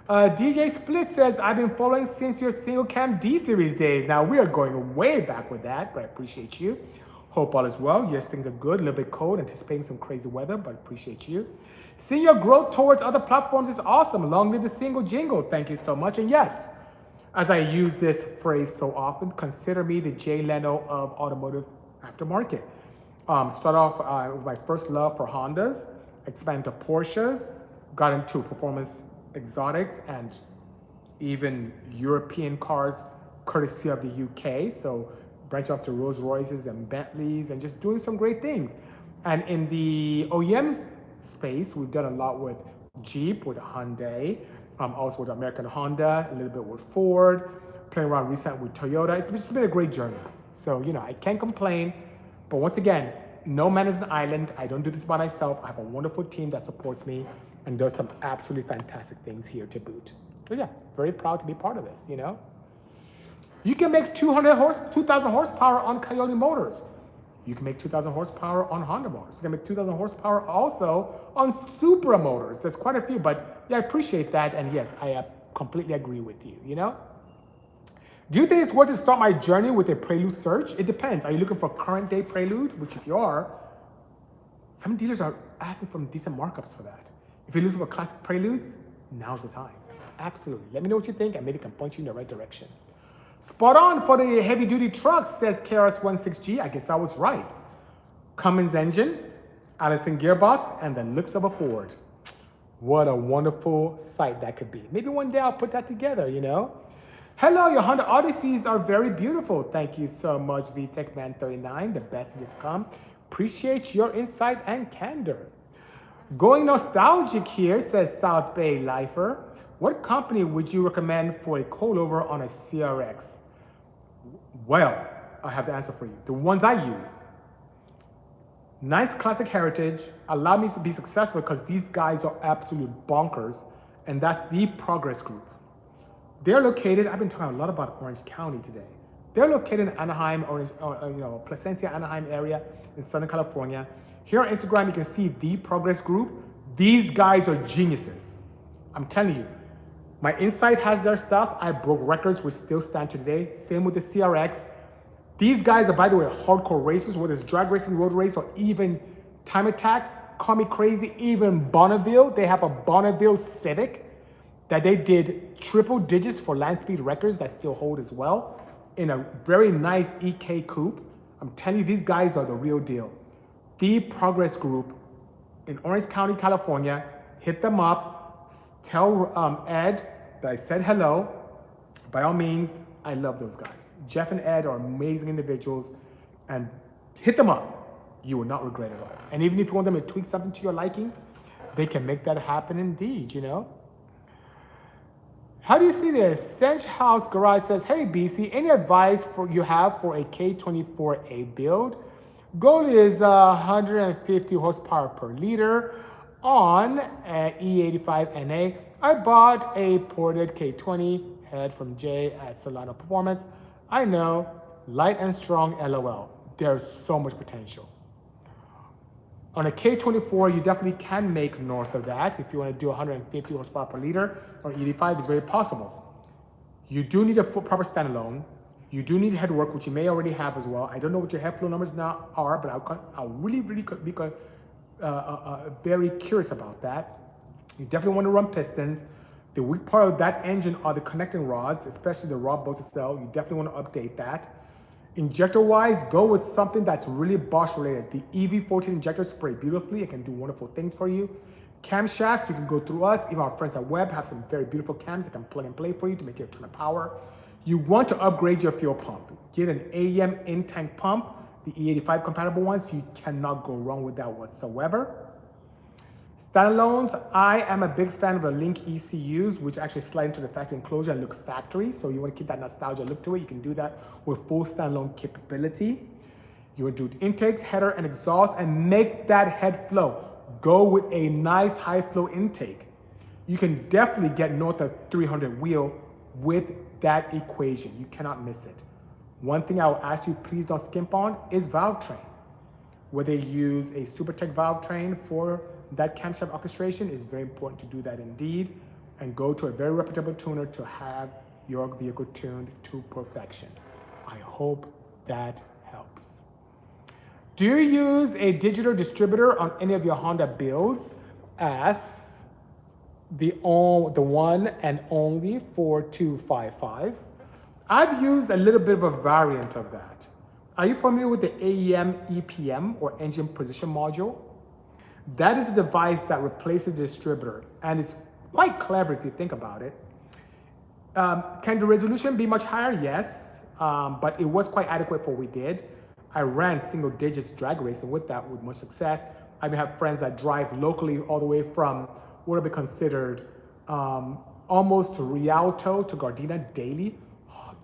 DJ Split says, I've been following since your single cam D-series days. Now, we are going way back with that, but I appreciate you. Hope all is well. Yes, things are good, a little bit cold, anticipating some crazy weather, but appreciate you. Seeing your growth towards other platforms is awesome. Long live the single jingle. Thank you so much. And yes, as I use this phrase so often, consider me the Jay Leno of automotive aftermarket. Start off with my first love for Hondas, expand to Porsches, got into performance exotics and even European cars courtesy of the UK. So branch off to Rolls Royces and Bentleys and just doing some great things. And in the OEM space, we've done a lot with Jeep, with Hyundai, also with American Honda, a little bit with Ford, playing around recently with Toyota. It's just been a great journey. So, you know, I can't complain. But once again, no man is an island. I don't do this by myself. I have a wonderful team that supports me and does some absolutely fantastic things here to boot. So yeah, very proud to be part of this, you know? You can make 2,000 horsepower on Coyote Motors. You can make 2,000 horsepower on Honda Motors. You can make 2,000 horsepower also on Supra Motors. There's quite a few, but yeah, I appreciate that. And yes, I completely agree with you, you know? Do you think it's worth to start my journey with a Prelude search? It depends. Are you looking for current day Prelude? Which if you are, some dealers are asking for decent markups for that. If you're looking for classic Preludes, now's the time. Absolutely. Let me know what you think and maybe can point you in the right direction. Spot on for the heavy duty trucks, says KRS16G. I guess I was right. Cummins engine, Allison gearbox, and the looks of a Ford. What a wonderful sight that could be. Maybe one day I'll put that together, you know? Hello, your Honda Odysseys are very beautiful. Thank you so much, VTech Man 39. The best is yet to come. Appreciate your insight and candor. Going nostalgic here, says South Bay Lifer. What company would you recommend for a coilover on a CRX? Well, I have the answer for you. The ones I use. Nice classic heritage. Allow me to be successful because these guys are absolute bonkers. And that's the Progress Group. They're located, I've been talking a lot about Orange County today. They're located in Anaheim, Placencia, Anaheim area in Southern California. Here on Instagram, you can see the Progress Group. These guys are geniuses. I'm telling you. My Insight has their stuff. I broke records which still stand today. Same with the CRX. These guys are, by the way, hardcore racers, whether it's drag racing, road race, or even time attack. Call me crazy, even Bonneville. They have a Bonneville Civic that they did triple digits for land speed records that still hold as well in a very nice EK coupe. I'm telling you, these guys are the real deal. The Progress Group in Orange County, California. Hit them up. Tell Ed that I said hello, by all means, I love those guys. Jeff and Ed are amazing individuals, and hit them up. You will not regret it all. And even if you want them to tweak something to your liking, they can make that happen indeed, you know? How do you see this? Cinch House Garage says, hey BC, any advice you have for a K24A build? Goal is 150 horsepower per liter on an E85NA. I bought a ported K20 head from Jay at Solano Performance. I know, light and strong, LOL. There's so much potential. On a K24, you definitely can make north of that. If you want to do 150 horsepower per liter or 85, it's very possible. You do need a proper standalone. You do need head work, which you may already have as well. I don't know what your head flow numbers now are, but I'll really be very curious about that. You definitely want to run pistons. The weak part of that engine are the connecting rods, especially the rod bolts itself. You definitely want to update that. Injector-wise, go with something that's really Bosch related. The EV14 injector spray beautifully. It can do wonderful things for you. Camshafts, you can go through us. Even our friends at Webb have some very beautiful cams that can plug and play for you to make you a ton of power. You want to upgrade your fuel pump. Get an AEM in-tank pump, the E85 compatible ones. You cannot go wrong with that whatsoever. Standalones, I am a big fan of the Link ECUs, which actually slide into the factory enclosure and look factory. So you want to keep that nostalgia look to it. You can do that with full standalone capability. You would do intakes, header, and exhaust, and make that head flow. Go with a nice high flow intake. You can definitely get north of 300 wheel with that equation. You cannot miss it. One thing I will ask you, please don't skimp on, is valve train. Whether you use a SuperTech valve train for that camshaft orchestration, is very important to do that indeed, and go to a very reputable tuner to have your vehicle tuned to perfection. I hope that helps. Do you use a digital distributor on any of your Honda builds? As the one and only 4255. I've used a little bit of a variant of that. Are you familiar with the AEM EPM, or engine position module? That is a device that replaces the distributor, and it's quite clever if you think about it. Can the resolution be much higher? Yes, but it was quite adequate for what we did. I ran single digits drag racing with that with much success. I even have friends that drive locally all the way from what would be considered almost to Rialto to Gardena daily,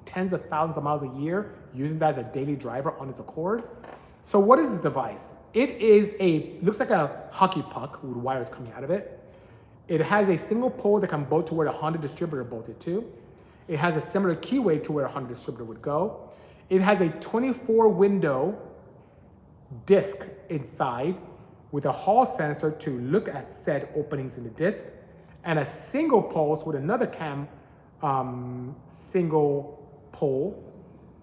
tens of thousands of miles a year, using that as a daily driver on its accord. So what is this device? It is looks like a hockey puck with wires coming out of it. It has a single pole that can bolt to where the Honda distributor bolted to. It has a similar keyway to where a Honda distributor would go. It has a 24 window disc inside with a Hall sensor to look at said openings in the disc, and a single pulse with another single pole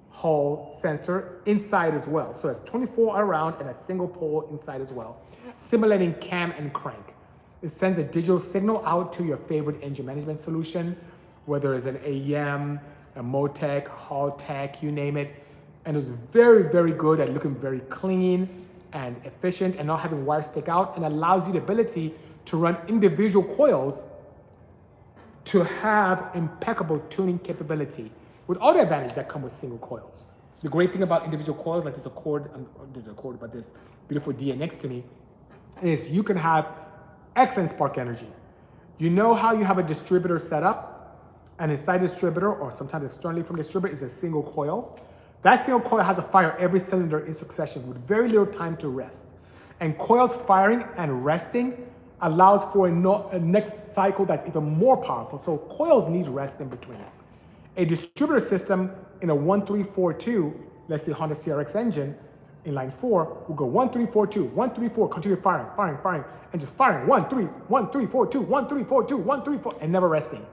Hall sensor inside as well. So it's 24 around and a single pole inside as well, simulating cam and crank. It sends a digital signal out to your favorite engine management solution, whether it's an AEM, a Motec, Hall Tech, you name it. And it was very, very good at looking very clean and efficient and not having wires stick out, and allows you the ability to run individual coils to have impeccable tuning capability with all the advantage that come with single coils. The great thing about individual coils, like this but this beautiful DA next to me, is you can have excellent spark energy. You know how you have a distributor set up, and inside the distributor, or sometimes externally from the distributor, is a single coil. That single coil has to fire every cylinder in succession with very little time to rest. And coils firing and resting allows for a next cycle that's even more powerful. So coils need rest in between. A distributor system in a 1342, let's say Honda CRX engine, in line 4, will go 1342, 134, continue firing, and just firing 1342, 1342, 134, and never resting.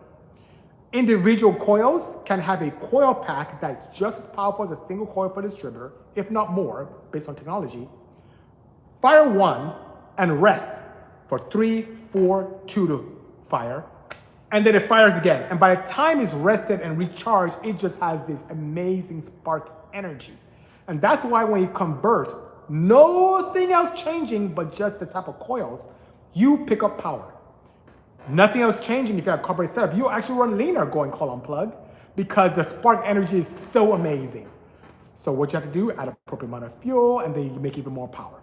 Individual coils can have a coil pack that's just as powerful as a single coil for the distributor, if not more, based on technology. Fire 1 and rest for 3, 4, 2 to fire, and then it fires again. And by the time it's rested and recharged, it just has this amazing spark energy. And that's why when you convert, nothing else changing but just the type of coils, you pick up power. Nothing else changing if you have carburetor setup. You actually run leaner going coil unplug because the spark energy is so amazing. So what you have to do, add appropriate amount of fuel, and then you make even more power.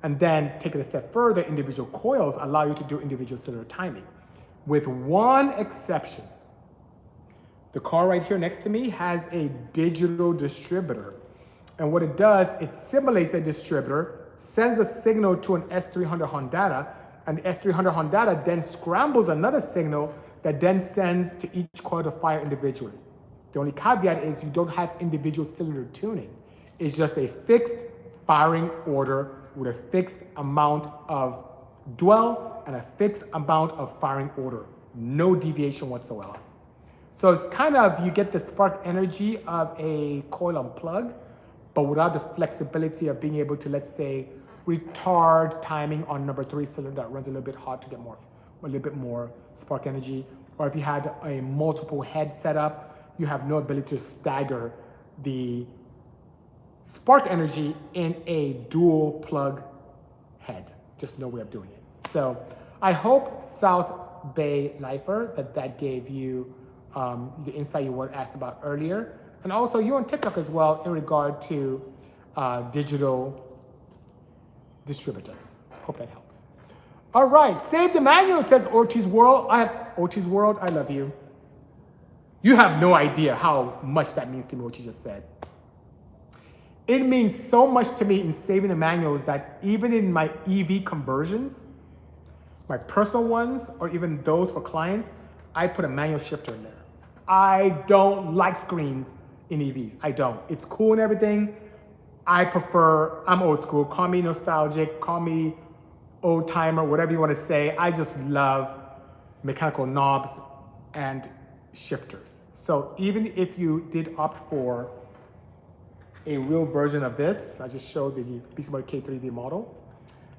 And then take it a step further, individual coils allow you to do individual cylinder timing. With one exception, the car right here next to me has a digital distributor. And what it does, it simulates a distributor, sends a signal to an S300 Honda, and the S300 Honda then scrambles another signal that then sends to each coil to fire individually. The only caveat is you don't have individual cylinder tuning. It's just a fixed firing order with a fixed amount of dwell and a fixed amount of firing order. No deviation whatsoever. So it's kind of, you get the spark energy of a coil unplug, but without the flexibility of being able to, let's say, retard timing on number 3 cylinder that runs a little bit hot to get a little bit more spark energy. Or if you had a multiple head setup, you have no ability to stagger the spark energy in a dual plug head. Just no way of doing it. So I hope South Bay Lifer that gave you the insight you were asked about earlier. And also you're on TikTok as well in regard to digital distributors. Hope that helps. All right, Save the Manual says Ortiz World. Ortiz World, I love you. You have no idea how much that means to me, what you just said. It means so much to me in saving the manuals that even in my EV conversions, my personal ones, or even those for clients, I put a manual shifter in there. I don't like screens in EVs. I don't. It's cool and everything. I'm old school. Call me nostalgic, call me old timer, whatever you want to say. I just love mechanical knobs and shifters. So even if you did opt for a real version of this, I just showed the Bisimoto K3D model,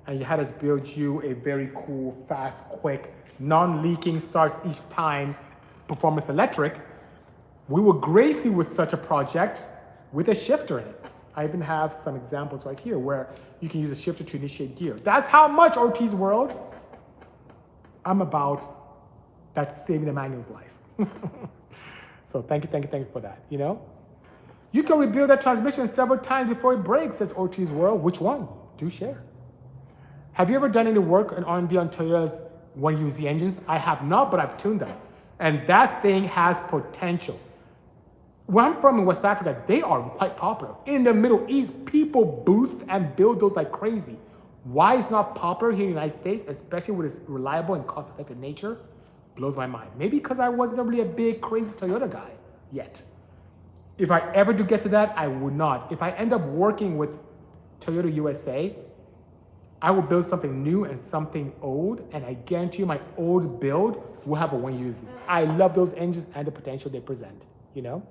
and you had us build you a very cool, fast, quick, non-leaking starts each time performance electric. We will grace you with such a project with a shifter in it. I even have some examples right here where you can use a shifter to initiate gear. That's how much Ortiz World I'm about that saving the manual's life. So thank you for that, you know? You can rebuild that transmission several times before it breaks, says Ortiz World. Which one? Do share. Have you ever done any work on R&D on Toyota's 1UZ engines? I have not, but I've tuned them. And that thing has potential. Where I'm from in West Africa, they are quite popular. In the Middle East, people boost and build those like crazy. Why it's not popular here in the United States, especially with its reliable and cost-effective nature, blows my mind. Maybe because I wasn't really a big, crazy Toyota guy yet. If I ever do get to that, I would not. If I end up working with Toyota USA, I will build something new and something old, and I guarantee you my old build will have a 1UZ. I love those engines and the potential they present, you know?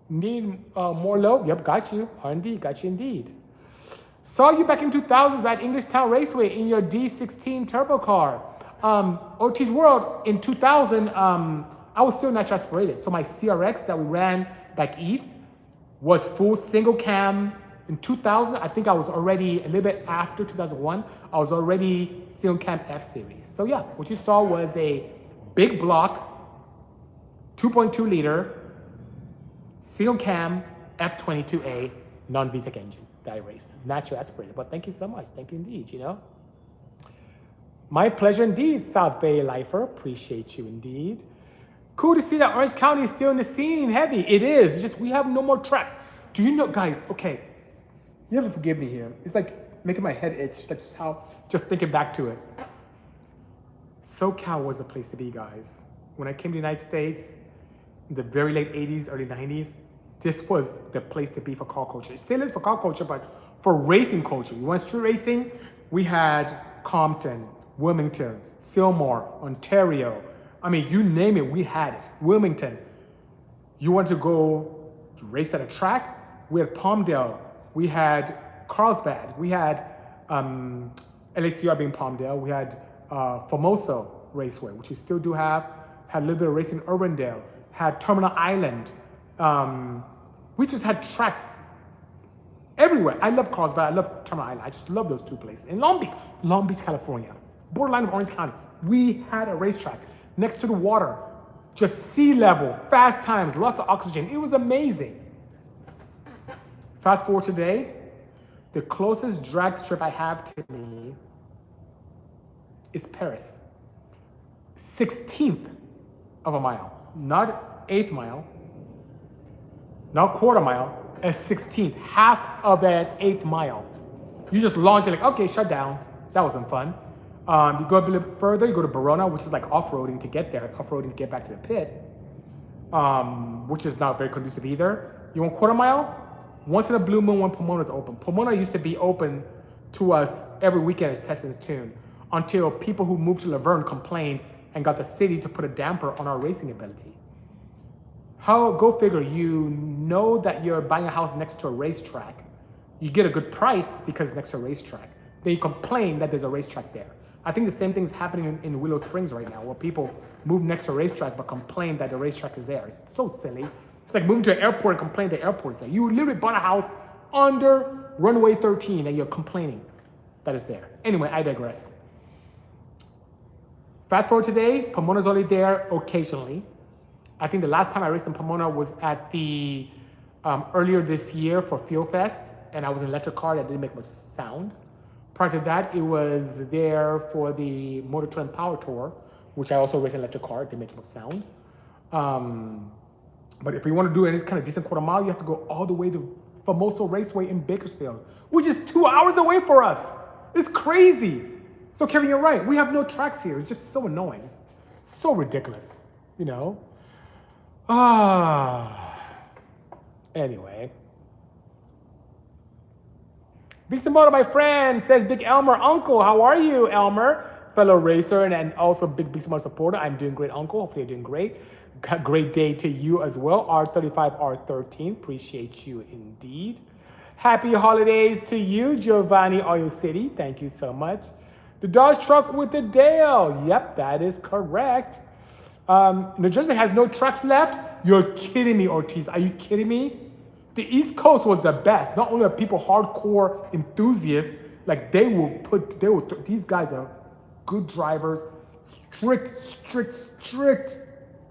Need more low? Yep, got you. R&D, got you indeed. Saw you back in 2000s at Englishtown Raceway in your D16 turbo car. Ortiz World, in 2000, I was still natural aspirated. So my CRX that we ran back east was full single cam. In 2000, I think I was already, a little bit after 2001, I was already single cam F series. So yeah, what you saw was a big block, 2.2 liter, single cam F22A non-VTEC engine that I raced. Natural aspirated, but thank you so much. Thank you indeed, you know. My pleasure indeed, South Bay Lifer. Appreciate you indeed. Cool to see that Orange County is still in the scene heavy. It is, just we have no more tracks. Do you know, guys, okay, you have to forgive me here. It's like making my head itch. That's how, just thinking back to it. SoCal was the place to be, guys. When I came to the United States, in the very late 80s, early 90s, this was the place to be for car culture. It still is for car culture, but for racing culture. You want street racing? We had Compton, Wilmington, Sylmar, Ontario. I mean, you name it, we had it. Wilmington. You want to go to race at a track? We had Palmdale. We had Carlsbad. We had LACR being Palmdale. We had Formosa Raceway, which we still do have. Had a little bit of racing in Urbandale. Had Terminal Island. We just had tracks everywhere. I love Carlsbad. I love Terminal Island. I just love those two places. In Long Beach, California, borderline of Orange County. We had a racetrack next to the water, just sea level, fast times, lots of oxygen. It was amazing. Fast forward today, the closest drag strip I have to me is Paris. 16th of a mile, not 8th mile, not quarter mile, a 16th, half of an 8th mile. You just launch it like, okay, shut down. That wasn't fun. You go a bit further, you go to Verona, which is like off-roading to get there, off-roading to get back to the pit, which is not very conducive either. You want quarter mile? Once in a blue moon when Pomona's open. Pomona used to be open to us every weekend as Test and Tune until people who moved to Laverne complained and got the city to put a damper on our racing ability. Go figure, you know that you're buying a house next to a racetrack. You get a good price because it's next to a racetrack. Then you complain that there's a racetrack there. I think the same thing is happening in Willow Springs right now, where people move next to a racetrack but complain that the racetrack is there. It's so silly. It's like moving to an airport and complaining the airport is there. You literally bought a house under runway 13 and you're complaining that it's there. Anyway, I digress. Fast forward today, Pomona's only there occasionally. I think the last time I raced in Pomona was at the earlier this year for Fuel Fest, and I was in an electric car that didn't make much sound. Prior to that, it was there for the Motor Trend Power Tour, which I also raced in an electric car, it didn't make much sound. But if you want to do any kind of decent quarter mile, you have to go all the way to Famoso Raceway in Bakersfield, which is 2 hours away for us. It's crazy. So Kevin, you're right. We have no tracks here. It's just so annoying. It's so ridiculous, you know? Anyway. Bisimoto, my friend, says Big Elmer, Uncle, how are you, Elmer? Fellow racer and also big Bisimoto supporter. I'm doing great, Uncle. Hopefully you're doing great. Great day to you as well. R35, R13. Appreciate you indeed. Happy holidays to you, Giovanni Oil City. Thank you so much. The Dodge truck with the Dale. Yep, that is correct. New Jersey has no trucks left. You're kidding me, Ortiz. Are you kidding me? The East Coast was the best. Not only are people hardcore enthusiasts, like these guys are good drivers, strict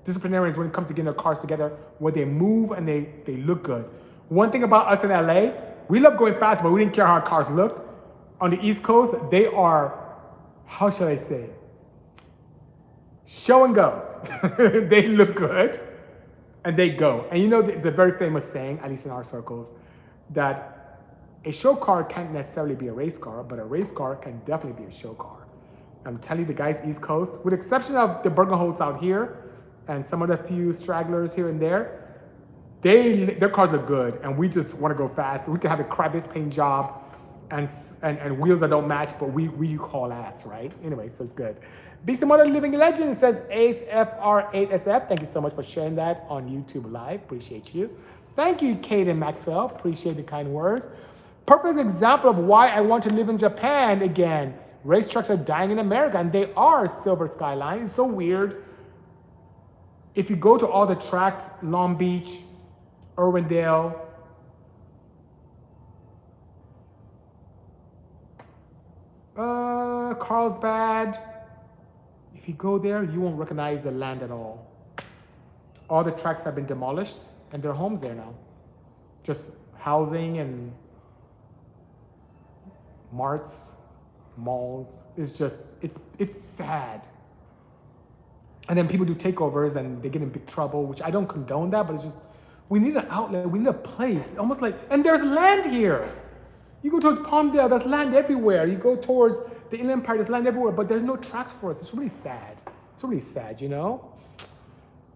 disciplinarians when it comes to getting their cars together, where they move and they look good. One thing about us in LA, we love going fast, but we didn't care how our cars looked. On the East Coast, they are, how should I say, show and go. They look good and they go. And you know, it's a very famous saying, at least in our circles, that a show car can't necessarily be a race car, but a race car can definitely be a show car. I'm telling you, the guys East Coast, with the exception of the Bergenholtz out here and some of the few stragglers here and there, their cars look good, and we just want to go fast. We can have a crap-ass paint job and wheels that don't match, but we haul ass, right? Anyway, so it's good. Bisimoto Living Legend says Ace FR8SF. Thank you so much for sharing that on YouTube Live. Appreciate you. Thank you, Kate and Maxwell. Appreciate the kind words. Perfect example of why I want to live in Japan again. Racetracks are dying in America, and they are. Silver Skyline. It's so weird. If you go to all the tracks, Long Beach, Irwindale, Carlsbad, if you go there, you won't recognize the land at all. All the tracks have been demolished and there are homes there now. Just housing and marts, malls. It's just, it's sad. And then people do takeovers and they get in big trouble, which I don't condone that, but it's just, we need an outlet, we need a place, almost like, and there's land here. You go towards Palmdale, there's land everywhere. You go towards the Inland Empire, there's land everywhere, but there's no tracks for us. It's really sad. It's really sad, you know?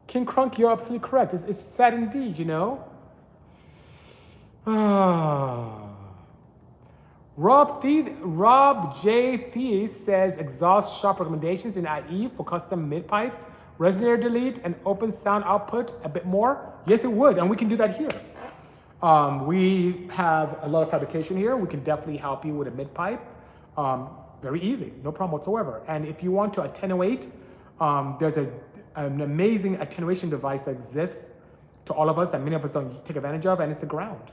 King Crunk, you're absolutely correct. It's sad indeed, you know? Rob J. Thies says exhaust shop recommendations in IE for custom mid-pipe, resonator delete, and open sound output a bit more. Yes, it would, and we can do that here. We have a lot of fabrication here. We can definitely help you with a mid-pipe. Very easy, no problem whatsoever. And if you want to attenuate, there's an amazing attenuation device that exists to all of us that many of us don't take advantage of, and it's the ground.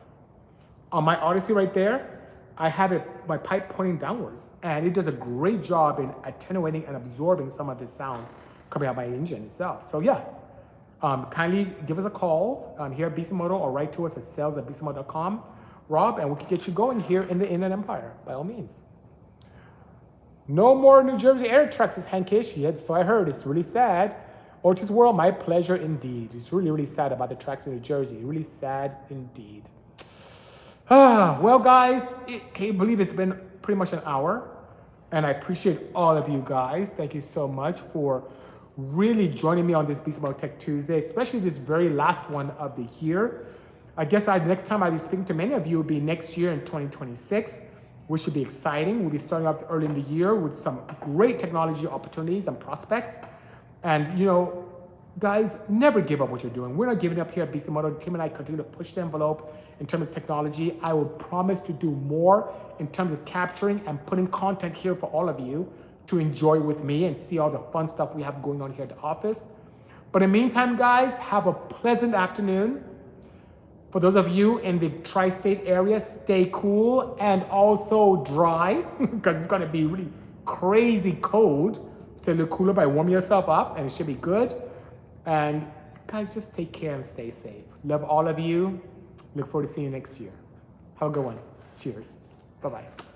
On my Odyssey right there, I have my pipe pointing downwards, and it does a great job in attenuating and absorbing some of the sound coming out of my engine itself. So yes, kindly give us a call here at Bisimoto, or write to us at sales@bisimoto.com, Rob, and we can get you going here in the Inland Empire, by all means. No more New Jersey air tracks, is Hankish. Yes, so I heard. It's really sad. Otis World, my pleasure indeed. It's really, really sad about the tracks in New Jersey. Really sad indeed. Well, guys, can you believe it's been pretty much an hour? And I appreciate all of you guys. Thank you so much for really joining me on this Bisimoto Tech Tuesday, especially this very last one of the year. I guess next time I'll be speaking to many of you will be next year in 2026, which should be exciting. We'll be starting up early in the year with some great technology opportunities and prospects. And you know, guys, never give up what you're doing. We're not giving up here at Bisimoto. The team and I continue to push the envelope in terms of technology. I will promise to do more in terms of capturing and putting content here for all of you to enjoy with me and see all the fun stuff we have going on here at the office. But in the meantime, guys, have a pleasant afternoon. For those of you in the tri-state area, stay cool and also dry because it's gonna be really crazy cold. Stay a little cooler by warming yourself up, and it should be good. And guys, just take care and stay safe. Love all of you. Look forward to seeing you next year. Have a good one. Cheers. Bye-bye.